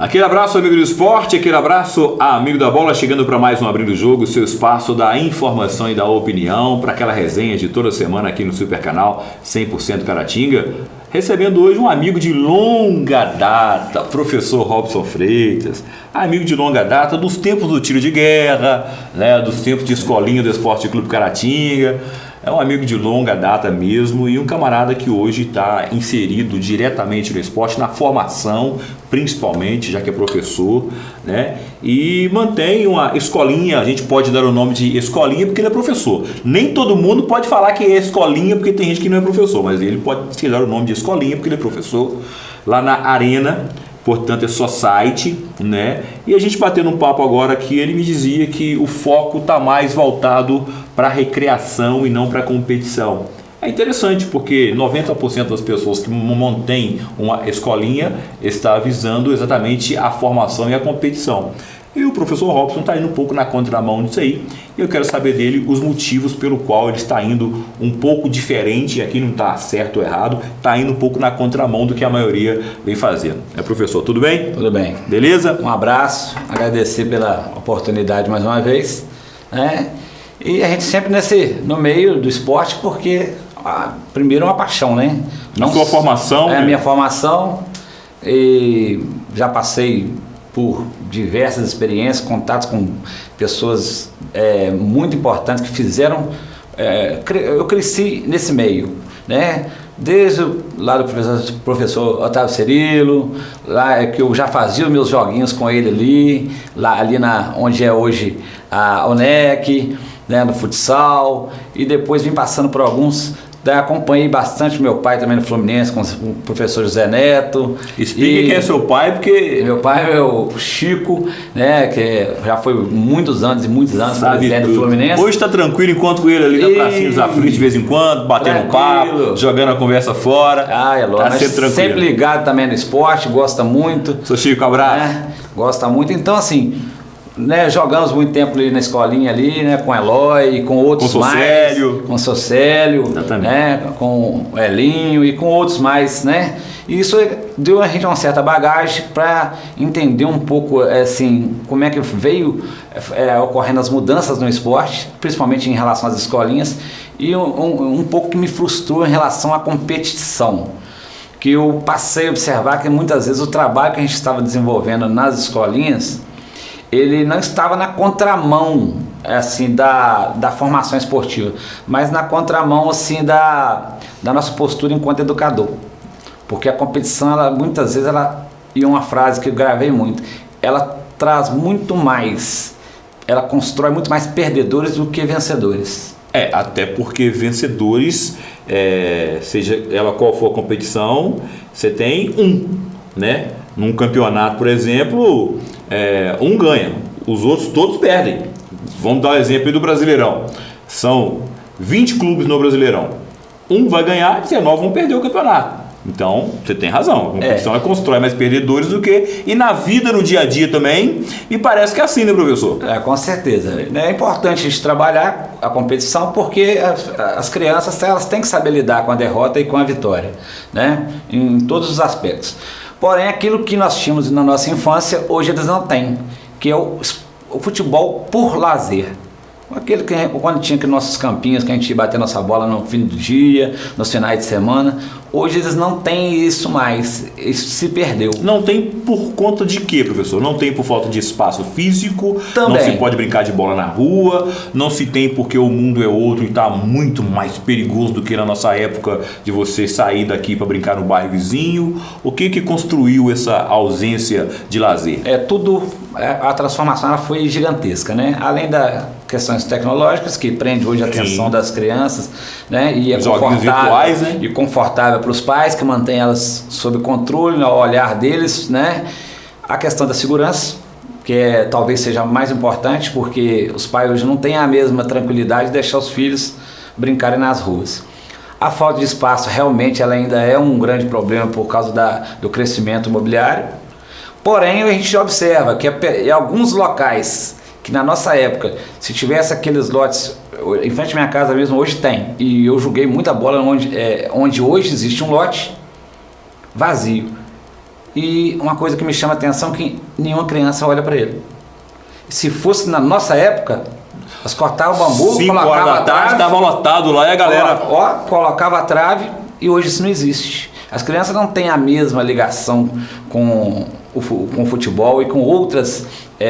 Aquele abraço, amigo do esporte, aquele abraço, amigo da bola, chegando para mais um Abrindo o Jogo, seu espaço da informação e da opinião, para aquela resenha de toda semana aqui no Super Canal 100% Caratinga. Recebendo hoje um amigo de longa data, professor Robson Freitas, amigo de longa data dos tempos do tiro de guerra, né, dos tempos de escolinha do Esporte Clube Caratinga. É um amigo de longa data mesmo e um camarada que hoje está inserido diretamente no esporte, na formação, principalmente, já que é professor, né? E mantém uma escolinha, a gente pode dar o nome de escolinha porque ele é professor. Nem todo mundo pode falar que é escolinha porque tem gente que não é professor, mas ele pode se dar o nome de escolinha porque ele é professor lá na Arena. Portanto, é só site, né? E a gente batendo um papo agora aqui, ele me dizia que o foco está mais voltado para recreação e não para competição. É interessante porque 90% das pessoas que mantêm uma escolinha está visando exatamente a formação e a competição. E o professor Robson está indo um pouco na contramão disso aí. E eu quero saber dele os motivos pelo qual ele está indo um pouco diferente. Aqui não está certo ou errado. Está indo um pouco na contramão do que a maioria vem fazendo. Professor, tudo bem? Tudo bem. Beleza? Um abraço. Agradecer pela oportunidade mais uma vez. Né? E a gente sempre no meio do esporte porque, primeiro, é uma paixão, né? A sua formação? É a minha formação. E já passei por diversas experiências, contatos com pessoas muito importantes que fizeram... eu cresci nesse meio, né? Desde lá do professor Otávio Cirilo, lá que eu já fazia os meus joguinhos com ele ali onde é hoje a UNEC, né, no futsal, e depois vim passando por alguns. Acompanhei bastante meu pai também no Fluminense, com o professor José Neto. Explique quem é seu pai, porque... Meu pai é o Chico, né, que já foi muitos anos presidente do Fluminense. Hoje está tranquilo, encontro ele ali na pracinha dos aflitos de vez em quando, batendo papo, jogando a conversa fora. É lógico, tá sempre tranquilo. Sempre ligado também no esporte, gosta muito. Sou Chico, abraço. Gosta muito, então assim... Né, jogamos muito tempo ali na escolinha ali, né, com Eloy, com outros mais, com Socélio, né, com o Elinho e com outros mais, né? E isso deu a gente uma certa bagagem para entender um pouco assim como é que veio ocorrendo as mudanças no esporte, principalmente em relação às escolinhas, e um pouco que me frustrou em relação à competição, que eu passei a observar que muitas vezes o trabalho que a gente estava desenvolvendo nas escolinhas, ele não estava na contramão assim da formação esportiva, mas na contramão assim da nossa postura enquanto educador, porque a competição muitas vezes e uma frase que eu gravei muito, ela traz muito mais, ela constrói muito mais perdedores do que vencedores. Até porque vencedores, seja ela qual for a competição, você tem né? Num campeonato, por exemplo, um ganha, os outros todos perdem. Vamos dar o exemplo aí do Brasileirão. São 20 clubes no Brasileirão. Um vai ganhar, 19 vão perder o campeonato. Então, você tem razão. A competição constrói mais perdedores do que... E na vida, no dia a dia também. E parece que é assim, né, professor? Com certeza. É importante a gente trabalhar a competição porque as crianças elas têm que saber lidar com a derrota e com a vitória, né? Em todos os aspectos. Porém, aquilo que nós tínhamos na nossa infância, hoje eles não têm, que é o futebol por lazer. Aquele que quando tinha aqueles nossos campinhos que a gente ia bater nossa bola no fim do dia, nos finais de semana, hoje eles não têm isso mais, isso se perdeu. Não tem por conta de quê, professor? Não tem por falta de espaço físico, também. Não se pode brincar de bola na rua, não se tem porque o mundo é outro e está muito mais perigoso do que na nossa época de você sair daqui para brincar no bairro vizinho. O que construiu essa ausência de lazer? A transformação ela foi gigantesca, né? Além das questões tecnológicas que prende hoje a atenção das crianças, né? E joguinhos virtuais, né? E confortável para os pais, que mantém elas sob controle, ao olhar deles, né? A questão da segurança, que talvez seja mais importante, porque os pais hoje não têm a mesma tranquilidade de deixar os filhos brincarem nas ruas. A falta de espaço realmente ela ainda é um grande problema por causa do crescimento imobiliário. Porém, a gente observa que em alguns locais que na nossa época, se tivesse aqueles lotes, em frente à minha casa mesmo, hoje tem, e eu joguei muita bola onde hoje existe um lote vazio. E uma coisa que me chama a atenção é que nenhuma criança olha para ele. Se fosse na nossa época, nós cortava o bambu, 5 horas da tarde, estava lotado lá e a galera... colocava a trave, e hoje isso não existe. As crianças não têm a mesma ligação com o futebol e com outras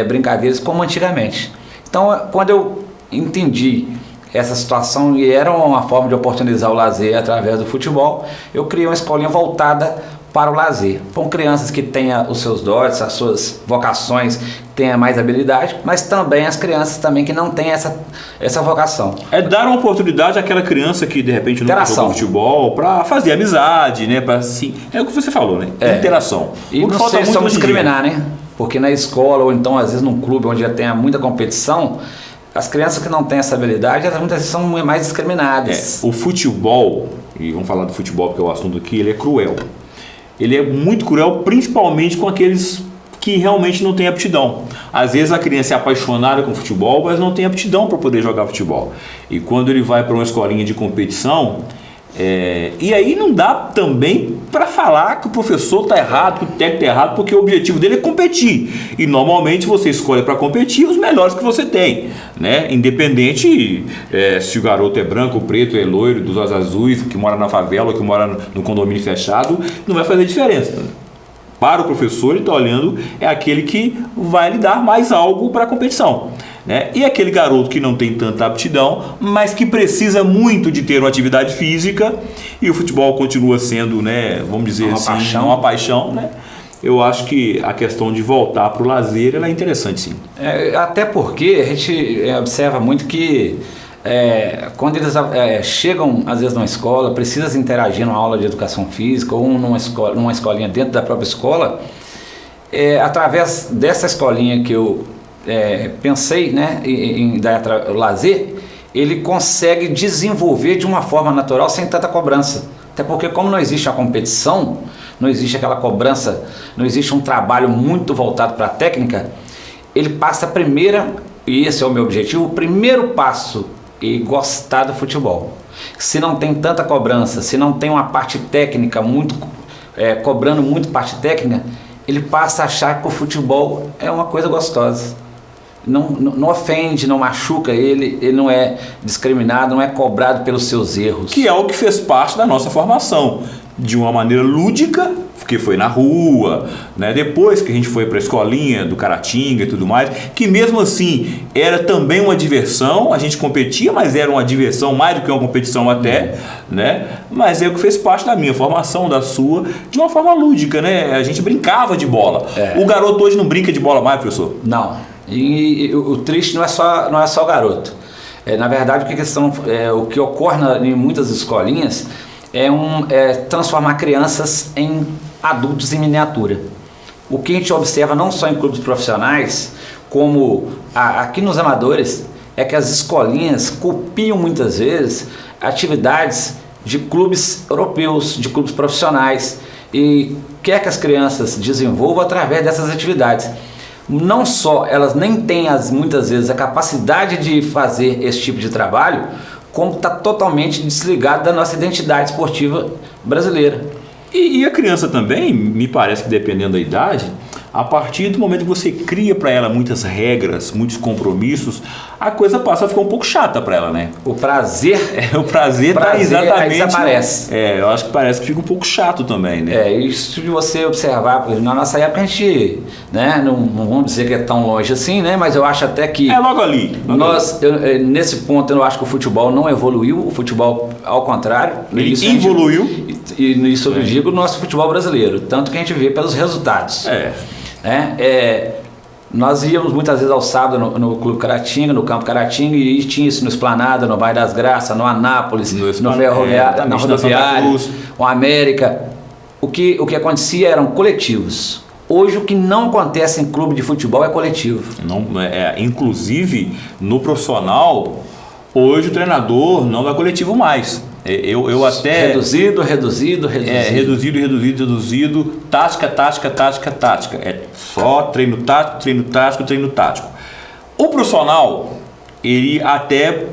brincadeiras como antigamente. Então, quando eu entendi essa situação e era uma forma de oportunizar o lazer através do futebol, eu criei uma escolinha voltada para o lazer, com crianças que tenham os seus dotes, as suas vocações, tenham mais habilidade, mas também as crianças também que não têm essa vocação. É dar uma oportunidade àquela criança que de repente não jogou futebol para fazer amizade, né? Para assim, é o que você falou, né? Interação. E não sei se vamos discriminar, né? Porque na escola ou então às vezes num clube onde já tem muita competição, as crianças que não têm essa habilidade, elas muitas vezes são mais discriminadas. O futebol, e vamos falar do futebol porque é o assunto aqui, ele é cruel. Ele é muito cruel, principalmente com aqueles que realmente não têm aptidão. Às vezes a criança é apaixonada com futebol, mas não tem aptidão para poder jogar futebol. E quando ele vai para uma escolinha de competição, e aí não dá também para falar que o professor está errado, que o técnico está errado, porque o objetivo dele é competir. E normalmente você escolhe para competir os melhores que você tem, né? Independente se o garoto é branco, preto, é loiro, dos olhos azuis, que mora na favela ou que mora no condomínio fechado, não vai fazer diferença. Para o professor, ele está olhando, é aquele que vai lhe dar mais algo para a competição, né? E aquele garoto que não tem tanta aptidão, mas que precisa muito de ter uma atividade física, e o futebol continua sendo, né, vamos dizer uma paixão, né? Eu acho que a questão de voltar para o lazer ela é interessante, sim. Até porque a gente observa muito que quando eles chegam às vezes numa escola, precisam interagir numa aula de educação física ou numa escolinha dentro da própria escola, através dessa escolinha que eu pensei, né, em dar lazer, ele consegue desenvolver de uma forma natural sem tanta cobrança. Até porque como não existe a competição, não existe aquela cobrança, não existe um trabalho muito voltado para a técnica, ele passa e esse é o meu objetivo, o primeiro passo e gostar do futebol. Se não tem tanta cobrança, se não tem uma parte técnica cobrando muito parte técnica, ele passa a achar que o futebol é uma coisa gostosa. Não ofende, não machuca ele não é discriminado, não é cobrado pelos seus erros. Que é o que fez parte da nossa formação, de uma maneira lúdica, que foi na rua, né? Depois que a gente foi para a escolinha do Caratinga e tudo mais, que mesmo assim era também uma diversão, a gente competia, mas era uma diversão mais do que uma competição até, né? Mas é o que fez parte da minha formação, da sua, de uma forma lúdica, né? A gente brincava de bola. O garoto hoje não brinca de bola mais, professor? Não. E o triste não é só o garoto. Na verdade, o que ocorre em muitas escolinhas é transformar crianças em adultos em miniatura. O que a gente observa não só em clubes profissionais, como aqui nos amadores, é que as escolinhas copiam muitas vezes atividades de clubes europeus, de clubes profissionais, e quer que as crianças desenvolvam através dessas atividades. Não só elas nem têm muitas vezes a capacidade de fazer esse tipo de trabalho, como está totalmente desligado da nossa identidade esportiva brasileira. E a criança também, me parece que dependendo da idade, a partir do momento que você cria para ela muitas regras, muitos compromissos, a coisa passa a ficar um pouco chata para ela, né? O prazer tá exatamente... desaparece. Eu acho que parece que fica um pouco chato também, né? Isso de você observar, porque na nossa época a gente, né, não vamos dizer que é tão longe assim, né, mas eu acho até que... logo ali. Nesse ponto eu acho que o futebol não evoluiu, o futebol ao contrário. Ele evoluiu. E nisso eu digo o nosso futebol brasileiro, tanto que a gente vê pelos resultados. Nós íamos muitas vezes ao sábado no Clube Caratinga, no Campo Caratinga, e tinha isso no Esplanada, no Bairro das Graças, no Anápolis, no Ferroviário, na Rodoviária, o América. O que acontecia eram coletivos. Hoje o que não acontece em clube de futebol é coletivo. Inclusive no profissional, hoje o treinador não é coletivo mais. Eu até... Reduzido. Reduzido. Tática. É só treino tático. O profissional, ele até...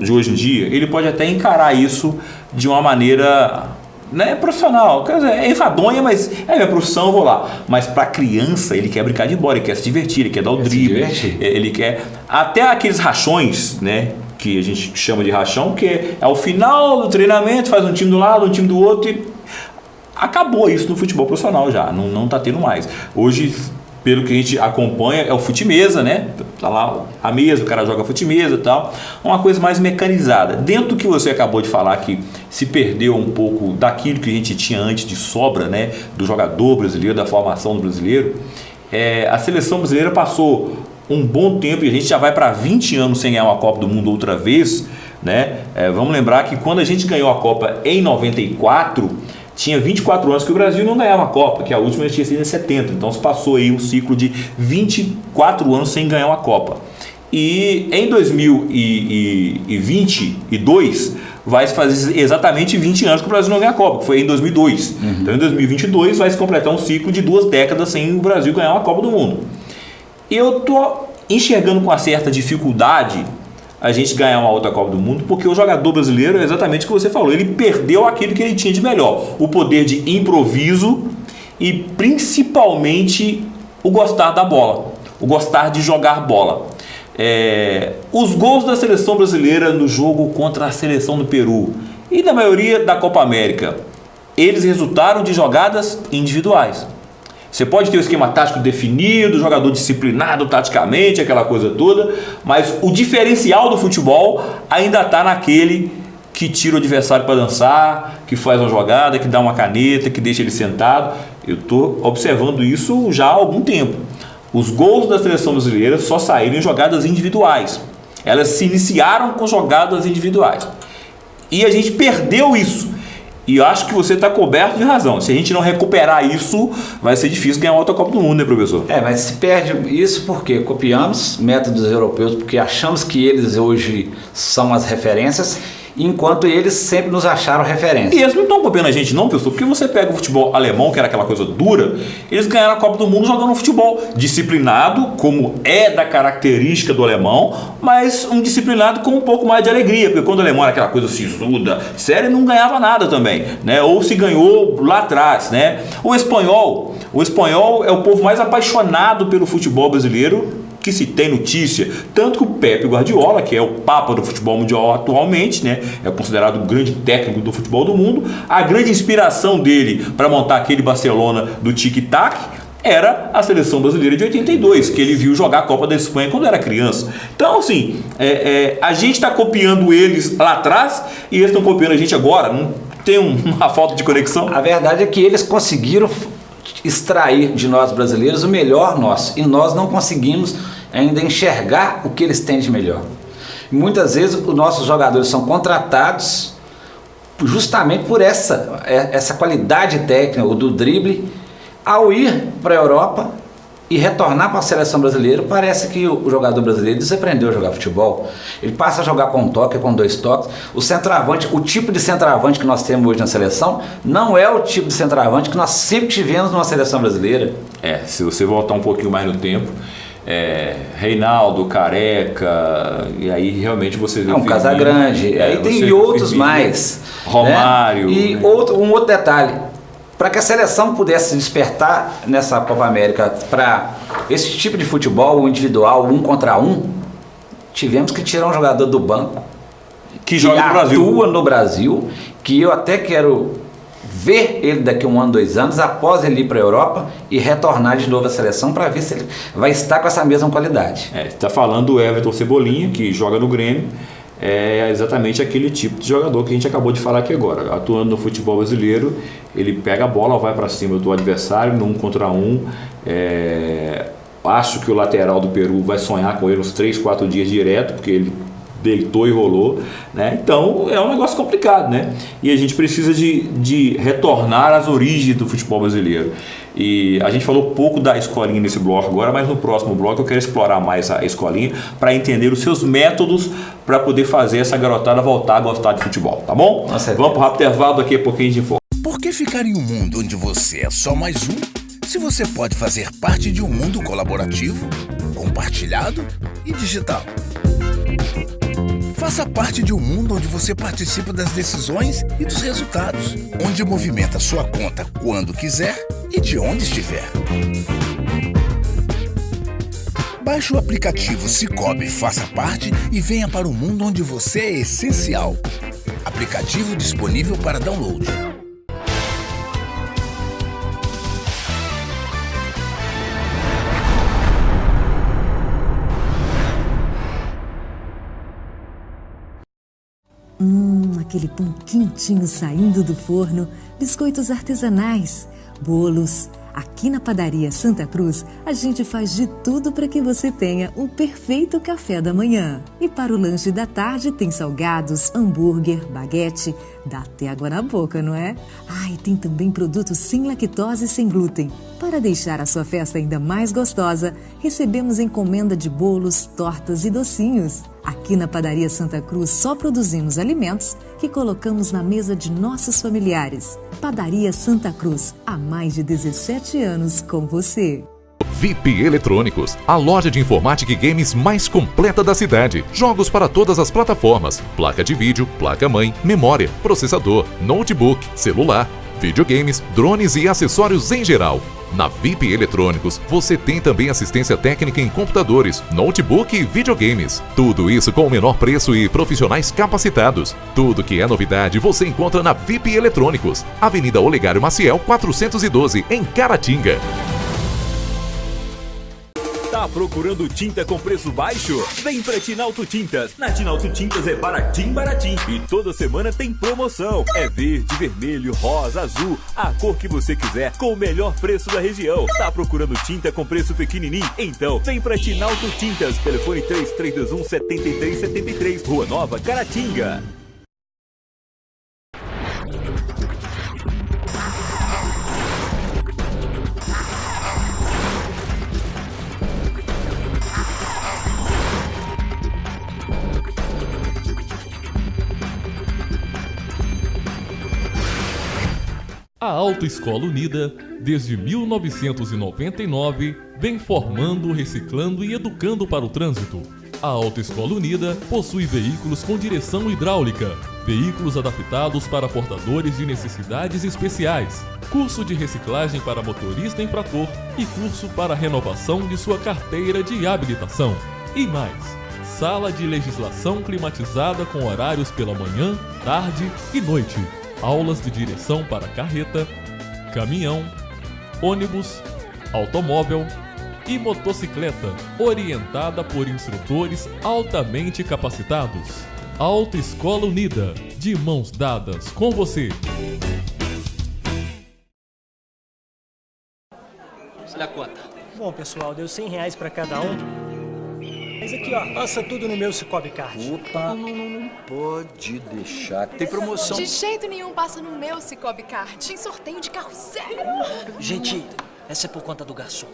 de hoje em dia, ele pode até encarar isso de uma maneira né, profissional, quer dizer, é enfadonha, mas é minha profissão, eu vou lá. Mas pra criança, ele quer brincar de bola, ele quer se divertir, ele quer dar o drible, ele quer... Até aqueles rachões, né, que a gente chama de rachão, que é ao final do treinamento, faz um time do lado, um time do outro e... Acabou isso no futebol profissional já, não tá tendo mais. Hoje... Pelo que a gente acompanha, é o fute-mesa, né? Tá lá a mesa, o cara joga fute-mesa e tal. Uma coisa mais mecanizada. Dentro do que você acabou de falar, que se perdeu um pouco daquilo que a gente tinha antes de sobra, né? Do jogador brasileiro, da formação do brasileiro. A seleção brasileira passou um bom tempo, e a gente já vai para 20 anos sem ganhar uma Copa do Mundo outra vez, né? Vamos lembrar que quando a gente ganhou a Copa em 94... tinha 24 anos que o Brasil não ganhava a Copa, que a última tinha sido em 70. Então se passou aí um ciclo de 24 anos sem ganhar uma Copa. E em 2022 vai se fazer exatamente 20 anos que o Brasil não ganha a Copa, que foi em 2002. Então em 2022 vai se completar um ciclo de 2 décadas sem o Brasil ganhar uma Copa do Mundo. E eu estou enxergando com uma certa dificuldade a gente ganhar uma outra Copa do Mundo, porque o jogador brasileiro é exatamente o que você falou, ele perdeu aquilo que ele tinha de melhor, o poder de improviso e principalmente o gostar da bola, o gostar de jogar bola. Os gols da seleção brasileira no jogo contra a seleção do Peru e na maioria da Copa América, eles resultaram de jogadas individuais. Você pode ter o esquema tático definido, jogador disciplinado taticamente, aquela coisa toda, mas o diferencial do futebol ainda está naquele que tira o adversário para dançar, que faz uma jogada, que dá uma caneta, que deixa ele sentado. Eu estou observando isso já há algum tempo. Os gols da seleção brasileira só saíram em jogadas individuais. Elas se iniciaram com jogadas individuais. E a gente perdeu isso. E eu acho que você está coberto de razão. Se a gente não recuperar isso, vai ser difícil ganhar outra Copa do Mundo, né, professor? Mas se perde isso porque copiamos métodos europeus, porque achamos que eles hoje são as referências, enquanto eles sempre nos acharam referência. E eles não estão copiando a gente não, professor, porque você pega o futebol alemão, que era aquela coisa dura, eles ganharam a Copa do Mundo jogando um futebol disciplinado, como é da característica do alemão, mas um disciplinado com um pouco mais de alegria, porque quando o alemão era aquela coisa sisuda, sério, não ganhava nada também, né? Ou se ganhou lá atrás, né? O espanhol é o povo mais apaixonado pelo futebol brasileiro que se tem notícia, tanto que o Pepe Guardiola, que é o papa do futebol mundial atualmente, né, é considerado o grande técnico do futebol do mundo, a grande inspiração dele para montar aquele Barcelona do tic-tac era a seleção brasileira de 82, que ele viu jogar a Copa da Espanha quando era criança. Então, assim, a gente está copiando eles lá atrás e eles estão copiando a gente agora. Não tem uma falta de conexão? A verdade é que eles conseguiram extrair de nós brasileiros o melhor nosso, e nós não conseguimos ainda enxergar o que eles têm de melhor. Muitas vezes os nossos jogadores são contratados justamente por essa qualidade técnica do drible. Ao ir para a Europa e retornar para a seleção brasileira, parece que o jogador brasileiro desaprendeu a jogar futebol. Ele passa a jogar com um toque, com 2 toques. O centroavante, o tipo de centroavante que nós temos hoje na seleção, não é o tipo de centroavante que nós sempre tivemos numa seleção brasileira. Se você voltar um pouquinho mais no tempo, Reinaldo, Careca, e aí realmente você vê um Casagrande, aí tem outros mais, Romário, né? E um outro detalhe, para que a seleção pudesse despertar nessa Copa América para esse tipo de futebol individual, 1 contra 1, tivemos que tirar um jogador do banco que joga no Brasil, atua no Brasil, que eu até quero ver ele daqui a 1 ano, 2 anos, após ele ir para a Europa e retornar de novo à seleção para ver se ele vai estar com essa mesma qualidade. Está falando do Everton Cebolinha, que joga no Grêmio, é exatamente aquele tipo de jogador que a gente acabou de falar aqui agora. Atuando no futebol brasileiro, ele pega a bola, vai para cima do adversário no 1 contra 1. Acho que o lateral do Peru vai sonhar com ele uns 3, 4 dias direto, porque ele deitou e rolou, né? Então é um negócio complicado, né? E a gente precisa de retornar às origens do futebol brasileiro. E a gente falou pouco da escolinha nesse bloco agora, mas no próximo bloco eu quero explorar mais a escolinha para entender os seus métodos para poder fazer essa garotada voltar a gostar de futebol, tá bom? Nossa, vamos para o rápido intervalo, daqui a pouquinho a gente informa. Por que ficar em um mundo onde você é só mais um, se você pode fazer parte de um mundo colaborativo, compartilhado e digital? Faça parte de um mundo onde você participa das decisões e dos resultados, onde movimenta sua conta quando quiser e de onde estiver. Baixe o aplicativo Cicobi Faça Parte e venha para um mundo onde você é essencial. Aplicativo disponível para download. Aquele pão quentinho saindo do forno, biscoitos artesanais, bolos. Aqui na Padaria Santa Cruz, a gente faz de tudo para que você tenha um perfeito café da manhã. E para o lanche da tarde tem salgados, hambúrguer, baguete. Dá até água na boca, não é? E tem também produtos sem lactose e sem glúten. Para deixar a sua festa ainda mais gostosa, recebemos encomenda de bolos, tortas e docinhos. Aqui na Padaria Santa Cruz só produzimos alimentos que colocamos na mesa de nossos familiares. Padaria Santa Cruz, há mais de 17 anos com você. VIP Eletrônicos, a loja de informática e games mais completa da cidade. Jogos para todas as plataformas, placa de vídeo, placa-mãe, memória, processador, notebook, celular, videogames, drones e acessórios em geral. Na VIP Eletrônicos, você tem também assistência técnica em computadores, notebook e videogames. Tudo isso com o menor preço e profissionais capacitados. Tudo que é novidade você encontra na VIP Eletrônicos, Avenida Olegário Maciel 412, em Caratinga. Tá procurando tinta com preço baixo? Vem pra Tinalto Tintas. Na Tinalto Tintas é baratim, baratim. E toda semana tem promoção. É verde, vermelho, rosa, azul, a cor que você quiser, com o melhor preço da região. Tá procurando tinta com preço pequenininho? Então vem pra Tinalto Tintas. Telefone 3321-7373, Rua Nova, Caratinga. A Autoescola Unida, desde 1999, vem formando, reciclando e educando para o trânsito. A Autoescola Unida possui veículos com direção hidráulica, veículos adaptados para portadores de necessidades especiais, curso de reciclagem para motorista infrator e curso para renovação de sua carteira de habilitação. E mais, sala de legislação climatizada com horários pela manhã, tarde e noite. Aulas de direção para carreta, caminhão, ônibus, automóvel e motocicleta, orientada por instrutores altamente capacitados. Autoescola Unida, de mãos dadas com você. Olha a conta. Bom, pessoal, deu R$100 para cada um. Mas aqui, ó, passa tudo no meu Cicobi Card. Opa, não pode deixar. Tem promoção. De jeito nenhum passa no meu Cicobi Card. Tem sorteio de carro zero. Gente, essa é por conta do garçom.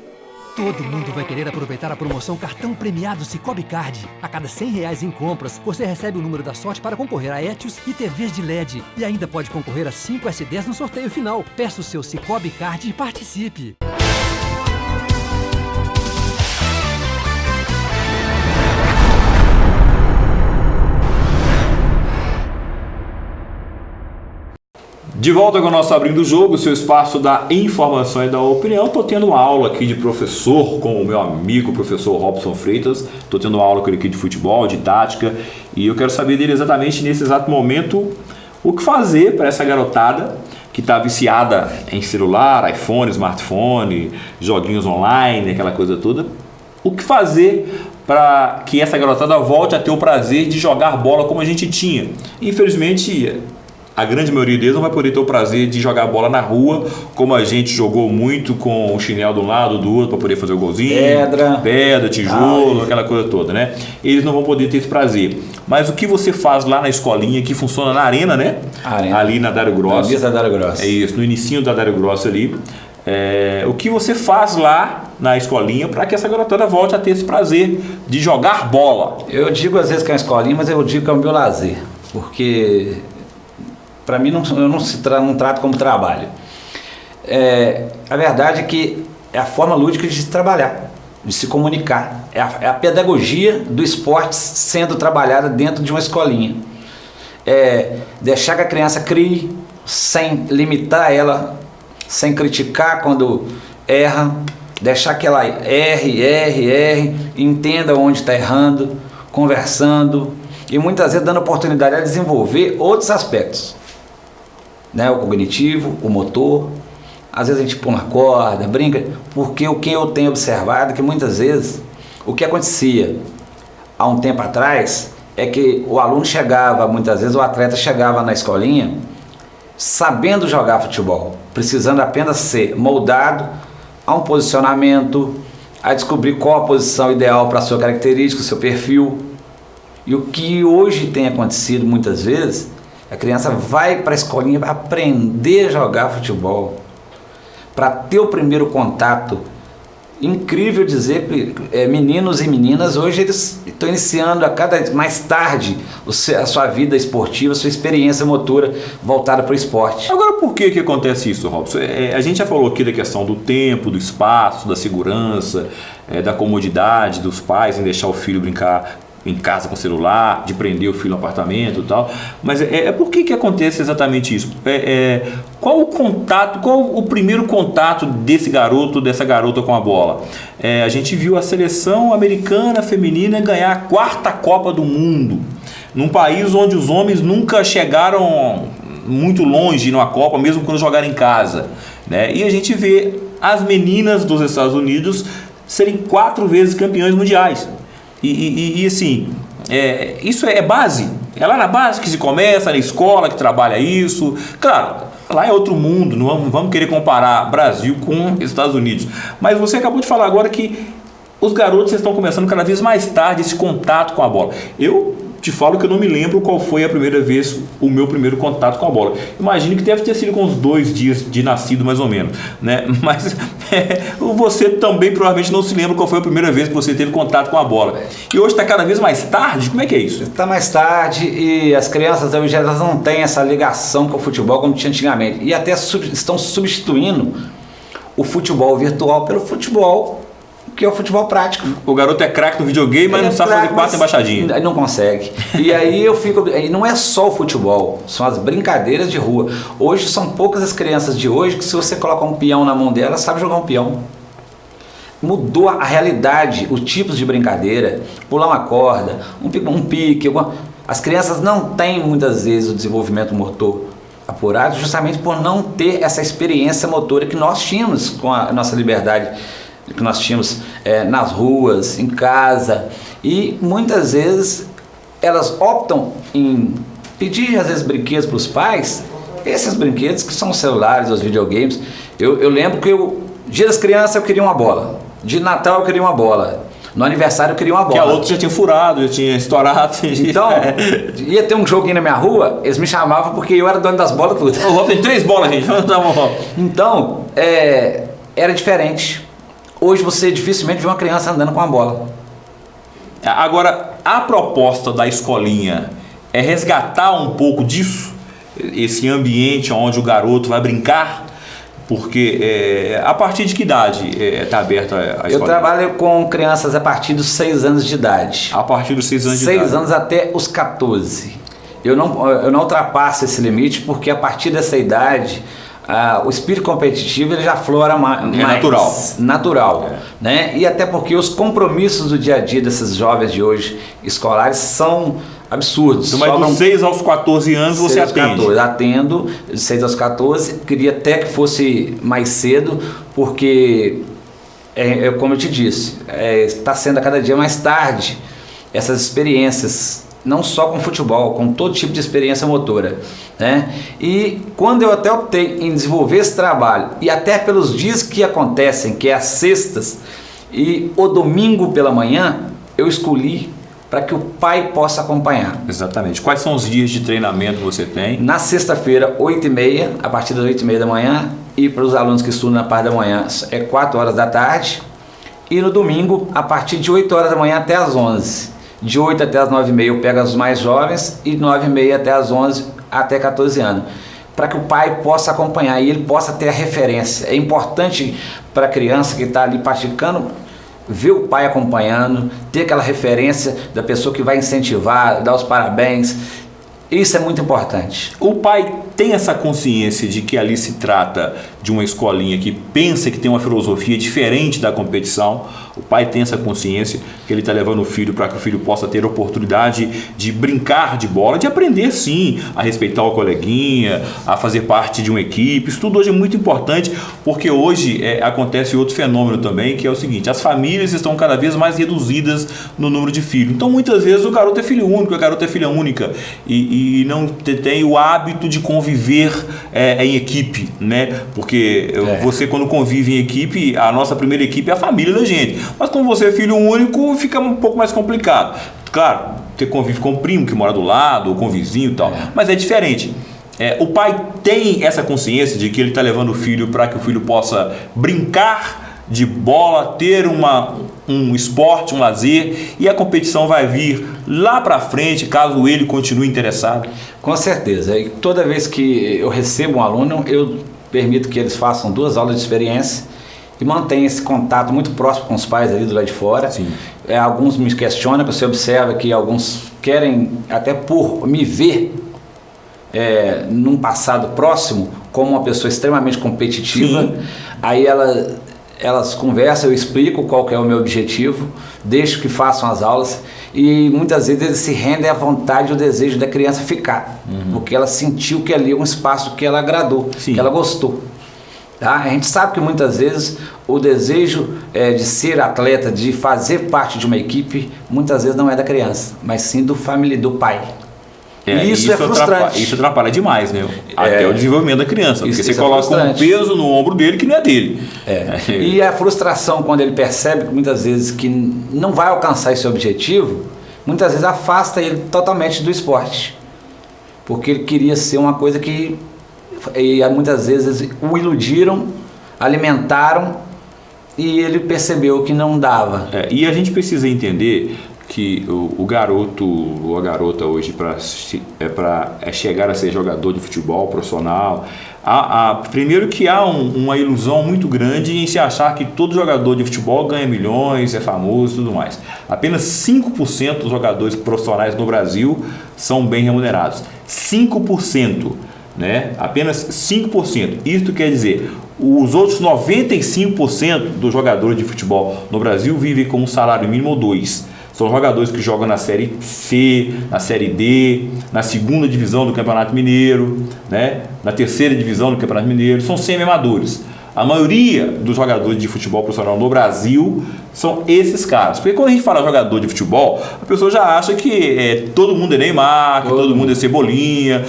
Todo mundo vai querer aproveitar a promoção Cartão Premiado Cicobi Card. A cada R$100 em compras, você recebe o número da sorte para concorrer a Etios e TVs de LED. E ainda pode concorrer a 5 S10 no sorteio final. Peça o seu Cicobi Card e participe. De volta com o nosso Abrindo o Jogo, seu espaço da informação e da opinião. Estou tendo uma aula aqui de professor com o meu amigo, o professor Robson Freitas. Estou tendo uma aula com ele aqui de futebol, de tática. E eu quero saber dele exatamente nesse exato momento o que fazer para essa garotada que está viciada em celular, iPhone, smartphone, joguinhos online, aquela coisa toda. O que fazer para que essa garotada volte a ter o prazer de jogar bola como a gente tinha? Infelizmente, a grande maioria deles não vai poder ter o prazer de jogar bola na rua, como a gente jogou muito com o chinelo de um lado, do outro, para poder fazer o golzinho. Pedra, tijolo, aquela coisa toda, né? Eles não vão poder ter esse prazer. Mas o que você faz lá na escolinha, que funciona na arena, né? Arena. Ali na Dário Grossa. Na Dário Grossa. É isso, no inicinho da Dário Grossa ali. O que você faz lá na escolinha para que essa garotada volte a ter esse prazer de jogar bola? Eu digo às vezes que é uma escolinha, mas eu digo que é o meu lazer. Porque para mim eu não trato como trabalho. A verdade é que é a forma lúdica de se trabalhar. de se comunicar. É a pedagogia do esporte sendo trabalhada dentro de uma escolinha. Deixar que a criança crie sem limitar ela, sem criticar quando erra, deixar que ela erre, entenda onde está errando, conversando e muitas vezes dando oportunidade a desenvolver outros aspectos, né? O cognitivo, o motor. Às vezes a gente pula na corda, brinca, porque o que eu tenho observado é que muitas vezes o que acontecia há um tempo atrás é que o aluno chegava, muitas vezes o atleta chegava na escolinha sabendo jogar futebol, precisando apenas ser moldado a um posicionamento, a descobrir qual a posição ideal para a sua característica, o seu perfil. E o que hoje tem acontecido muitas vezes, a criança vai para a escolinha para aprender a jogar futebol, para ter o primeiro contato. Incrível dizer que meninos e meninas hoje eles estão iniciando a cada vez mais tarde a sua vida esportiva, a sua experiência motora voltada para o esporte. Agora, por que acontece isso, Robson? A gente já falou aqui da questão do tempo, do espaço, da segurança, da comodidade dos pais em deixar o filho brincar em casa com celular, de prender o filho no apartamento e tal, mas por que acontece exatamente isso? Qual o primeiro contato desse garoto, dessa garota com a bola? A gente viu a seleção americana feminina ganhar a 4ª Copa do Mundo, num país onde os homens nunca chegaram muito longe numa Copa, mesmo quando jogaram em casa, né? E a gente vê as meninas dos Estados Unidos serem 4 vezes campeãs mundiais. E assim, isso é base, é lá na base que se começa, na escola que trabalha isso. Claro, lá é outro mundo, não vamos querer comparar Brasil com Estados Unidos. Mas você acabou de falar agora que os garotos estão começando cada vez mais tarde esse contato com a bola. Eu te falo que eu não me lembro qual foi a primeira vez o meu primeiro contato com a bola. Imagino que deve ter sido com uns 2 dias de nascido, mais ou menos, né? Mas você também provavelmente não se lembra qual foi a primeira vez que você teve contato com a bola. E hoje está cada vez mais tarde? Como é que é isso? Está mais tarde e as crianças hoje elas não têm essa ligação com o futebol como tinha antigamente. E até estão substituindo o futebol virtual pelo futebol que é o futebol prático. O garoto é craque no videogame, mas não sabe fazer 4 embaixadinhas. Não consegue. E aí não é só o futebol, são as brincadeiras de rua. Hoje são poucas as crianças de hoje que se você colocar um peão na mão dela, sabe jogar um peão. Mudou a realidade, os tipos de brincadeira, pular uma corda, um pique. As crianças não têm muitas vezes o desenvolvimento motor apurado justamente por não ter essa experiência motora que nós tínhamos com a nossa liberdade, que nós tínhamos nas ruas, em casa, e muitas vezes elas optam em pedir às vezes brinquedos para os pais, esses brinquedos que são os celulares, os videogames. Eu lembro que dia das crianças eu queria uma bola, de Natal eu queria uma bola, no aniversário eu queria uma bola. Que a outra já tinha furado, já tinha estourado. Então, ia ter um joguinho na minha rua, eles me chamavam porque eu era dono das bolas tudo. O Rob tem 3 bolas, gente. Então, era diferente. Hoje você dificilmente vê uma criança andando com a bola. Agora, a proposta da escolinha é resgatar um pouco disso, esse ambiente onde o garoto vai brincar, porque a partir de que idade está aberta a escolinha? Eu trabalho com crianças a partir dos 6 anos de idade. A partir dos 6 anos de idade? 6 anos até os 14. Eu não ultrapasso esse limite porque a partir dessa idade o espírito competitivo ele já aflora mais natural, né? E até porque os compromissos do dia a dia desses jovens de hoje escolares são absurdos. Então, mas dos 6 aos 14 anos você atende? 14, atendo, de 6 aos 14, queria até que fosse mais cedo, porque, como eu te disse, está sendo a cada dia mais tarde essas experiências, não só com futebol, com todo tipo de experiência motora, né? E quando eu até optei em desenvolver esse trabalho, e até pelos dias que acontecem, que é as sextas e o domingo pela manhã, eu escolhi para que o pai possa acompanhar. Exatamente. Quais são os dias de treinamento que você tem? Na sexta-feira, 8h30, a partir das 8h30 da manhã, e para os alunos que estudam na parte da manhã, 4 horas da tarde, e no domingo, a partir de 8 horas da manhã até as 11. De 8 até as 9h30 eu pego os mais jovens e 9h30 até as 11 até 14 anos. Para que o pai possa acompanhar e ele possa ter a referência. É importante para a criança que está ali praticando ver o pai acompanhando, ter aquela referência da pessoa que vai incentivar, dar os parabéns. Isso é muito importante. O pai tem essa consciência de que ali se trata de uma escolinha que pensa que tem uma filosofia diferente da competição. O pai tem essa consciência que ele está levando o filho para que o filho possa ter a oportunidade de brincar de bola, de aprender sim a respeitar o coleguinha, a fazer parte de uma equipe. Isso tudo hoje é muito importante, porque hoje acontece outro fenômeno também, que é o seguinte: as famílias estão cada vez mais reduzidas no número de filhos. Então muitas vezes o garoto é filho único, a garota é filha única e não tem o hábito de conviver em equipe, né? Porque você, quando convive em equipe, a nossa primeira equipe é a família da gente. Mas quando você é filho único, fica um pouco mais complicado. Claro, você convive com o primo que mora do lado, ou com o vizinho e tal, mas é diferente. O pai tem essa consciência de que ele está levando o filho para que o filho possa brincar de bola, ter um esporte, um lazer, e a competição vai vir lá para frente, caso ele continue interessado. Com certeza. E toda vez que eu recebo um aluno, eu permito que eles façam 2 aulas de experiência e mantenham esse contato muito próximo com os pais ali do lado de fora. Sim. Alguns me questionam, que você observa que alguns querem, até por me ver num passado próximo, como uma pessoa extremamente competitiva. Sim. Aí elas conversam, eu explico qual que é o meu objetivo, deixo que façam as aulas e muitas vezes eles se rendem à vontade e ao desejo da criança ficar, porque ela sentiu que ali é um espaço que ela agradou, que ela gostou. Tá? A gente sabe que muitas vezes o desejo de ser atleta, de fazer parte de uma equipe, muitas vezes não é da criança, mas sim do pai. Isso é frustrante. Isso atrapalha demais, né? Até o desenvolvimento da criança, porque você coloca um peso no ombro dele que não é dele. E a frustração, quando ele percebe que muitas vezes que não vai alcançar esse objetivo, muitas vezes afasta ele totalmente do esporte, porque ele queria ser uma coisa que muitas vezes o iludiram, alimentaram, e ele percebeu que não dava. E a gente precisa entender que o garoto ou a garota hoje, para chegar a ser jogador de futebol profissional, primeiro que há uma ilusão muito grande em se achar que todo jogador de futebol ganha milhões, é famoso e tudo mais. Apenas 5% dos jogadores profissionais no Brasil são bem remunerados. 5%. Né? Apenas 5%. Isso quer dizer, os outros 95% dos jogadores de futebol no Brasil vivem com um salário mínimo ou 2. São jogadores que jogam na Série C, na Série D, na 2ª divisão do Campeonato Mineiro, né? Na 3ª divisão do Campeonato Mineiro. São semi-amadores. A maioria dos jogadores de futebol profissional no Brasil são esses caras. Porque quando a gente fala jogador de futebol, a pessoa já acha que todo mundo é Neymar, que todo mundo é Cebolinha,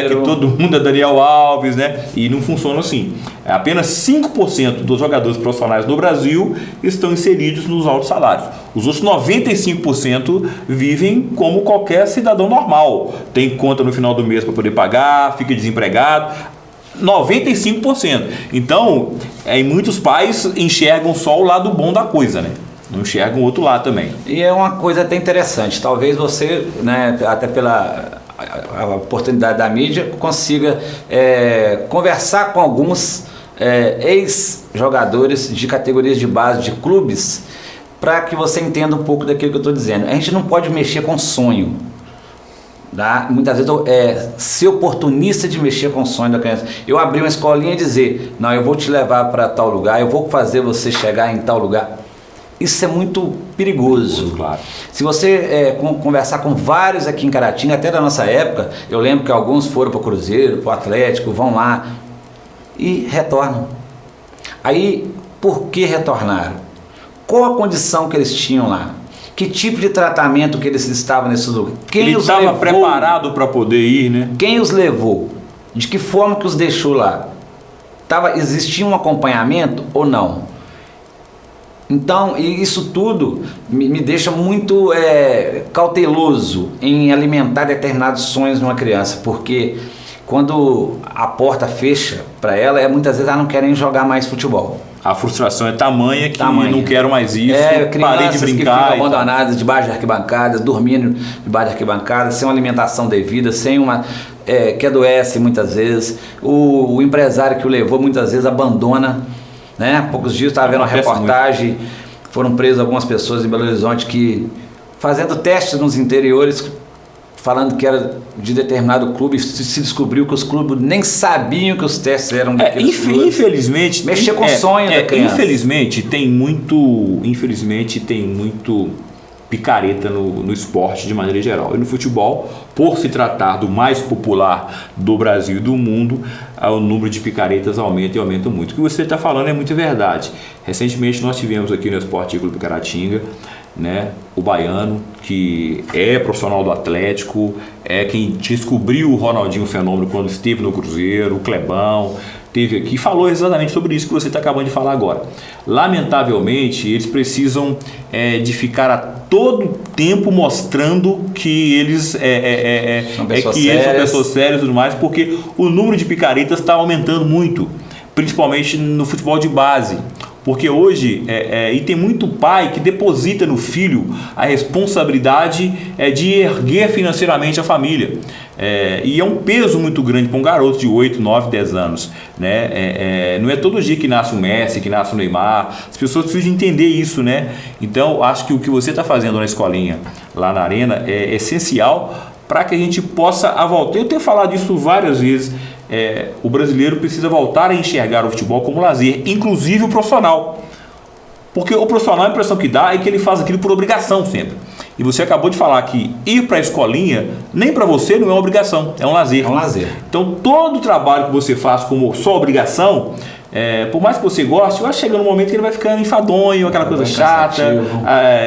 que todo mundo é Daniel Alves, né? E não funciona assim. Apenas 5% dos jogadores profissionais no Brasil estão inseridos nos altos salários. Os outros 95% vivem como qualquer cidadão normal. Tem conta no final do mês para poder pagar, fica desempregado. 95%. Então, muitos pais enxergam só o lado bom da coisa, né? Não enxergam o outro lado também. E é uma coisa até interessante. Talvez você, né, até pela a oportunidade da mídia, consiga conversar com alguns ex-jogadores de categorias de base de clubes, para que você entenda um pouco daquilo que eu estou dizendo. A gente não pode mexer com sonho. Tá? Muitas vezes ser oportunista de mexer com o sonho da criança. Eu abrir uma escolinha e dizer: não, eu vou te levar para tal lugar, eu vou fazer você chegar em tal lugar. Isso é muito perigoso. Claro. Se você conversar com vários aqui em Caratinga, até da nossa época, eu lembro que alguns foram para o Cruzeiro, para o Atlético, vão lá e retornam. Aí, por que retornaram? Qual a condição que eles tinham lá? Que tipo de tratamento que eles estavam nesse lugar? Ele estava preparado para poder ir, né? Quem os levou? De que forma que os deixou lá? Existia um acompanhamento ou não? Então, isso tudo me deixa muito cauteloso em alimentar determinados sonhos numa criança, porque quando a porta fecha para ela, muitas vezes elas não querem jogar mais futebol. A frustração é tamanha que não quero mais isso, parei de brincar. Que ficam abandonadas debaixo de arquibancadas, dormindo debaixo de arquibancadas, sem uma alimentação devida, que adoece muitas vezes. O empresário que o levou muitas vezes abandona, né? Há poucos dias eu estava vendo uma reportagem foram presas algumas pessoas em Belo Horizonte que, fazendo testes nos interiores, falando que era de determinado clube, se descobriu que os clubes nem sabiam que os testes eram daqueles clubes. Infelizmente... Mexer com o sonho da criança. Infelizmente tem muito picareta no esporte de maneira geral. E no futebol, por se tratar do mais popular do Brasil e do mundo, o número de picaretas aumenta e aumenta muito. O que você está falando é muito verdade. Recentemente nós tivemos aqui no Esporte Clube Caratinga, né, o Baiano, que é profissional do Atlético, é quem descobriu o Ronaldinho Fenômeno quando esteve no Cruzeiro, o Clebão, teve aqui e falou exatamente sobre isso que você está acabando de falar agora. Lamentavelmente, eles precisam de ficar a todo tempo mostrando que eles são pessoas sérias e tudo mais, porque o número de picaretas está aumentando muito, principalmente no futebol de base. Porque hoje, e tem muito pai que deposita no filho a responsabilidade de erguer financeiramente a família. E é um peso muito grande para um garoto de 8, 9, 10 anos. Né? Não é todo dia que nasce o Messi, que nasce o Neymar. As pessoas precisam entender isso. Né? Então, acho que o que você está fazendo na escolinha, lá na Arena, é essencial para que a gente possa voltar. Eu tenho falado isso várias vezes. O brasileiro precisa voltar a enxergar o futebol como lazer, inclusive o profissional. Porque o profissional, a impressão que dá é que ele faz aquilo por obrigação sempre. E você acabou de falar que ir para a escolinha, nem para você não é uma obrigação, é um lazer. É um lazer. Então todo o trabalho que você faz como só obrigação, por mais que você goste, eu acho que chega no momento que ele vai ficando enfadonho, aquela coisa chata,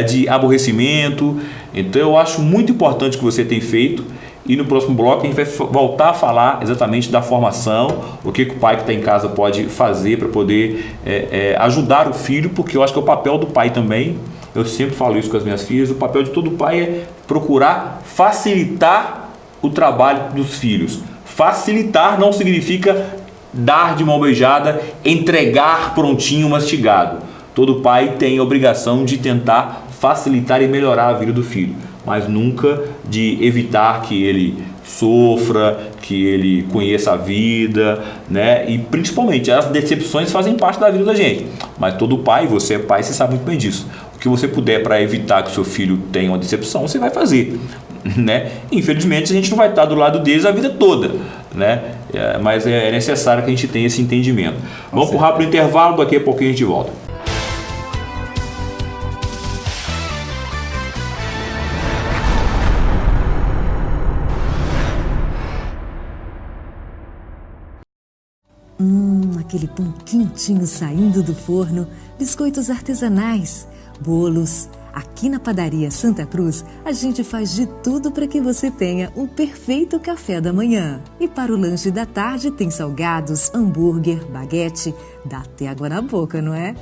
de aborrecimento. Então eu acho muito importante o que você tem feito. E no próximo bloco a gente vai voltar a falar exatamente da formação, o que o pai que está em casa pode fazer para poder ajudar o filho, porque eu acho que é o papel do pai também. Eu sempre falo isso com as minhas filhas, o papel de todo pai é procurar facilitar o trabalho dos filhos. Facilitar não significa dar de mão beijada, entregar prontinho, mastigado. Todo pai tem a obrigação de tentar facilitar e melhorar a vida do filho, mas nunca de evitar que ele sofra, que ele conheça a vida, né? E principalmente as decepções fazem parte da vida da gente, mas todo pai, você é pai, você sabe muito bem disso. O que você puder para evitar que o seu filho tenha uma decepção, você vai fazer, né? Infelizmente a gente não vai estar do lado deles a vida toda, né? Mas é necessário que a gente tenha esse entendimento. Vamos para um rápido intervalo, daqui a pouquinho a gente volta. Aquele pão quentinho saindo do forno, biscoitos artesanais, bolos. Aqui na Padaria Santa Cruz, a gente faz de tudo para que você tenha um perfeito café da manhã. E para o lanche da tarde tem salgados, hambúrguer, baguete. Dá até água na boca, não é?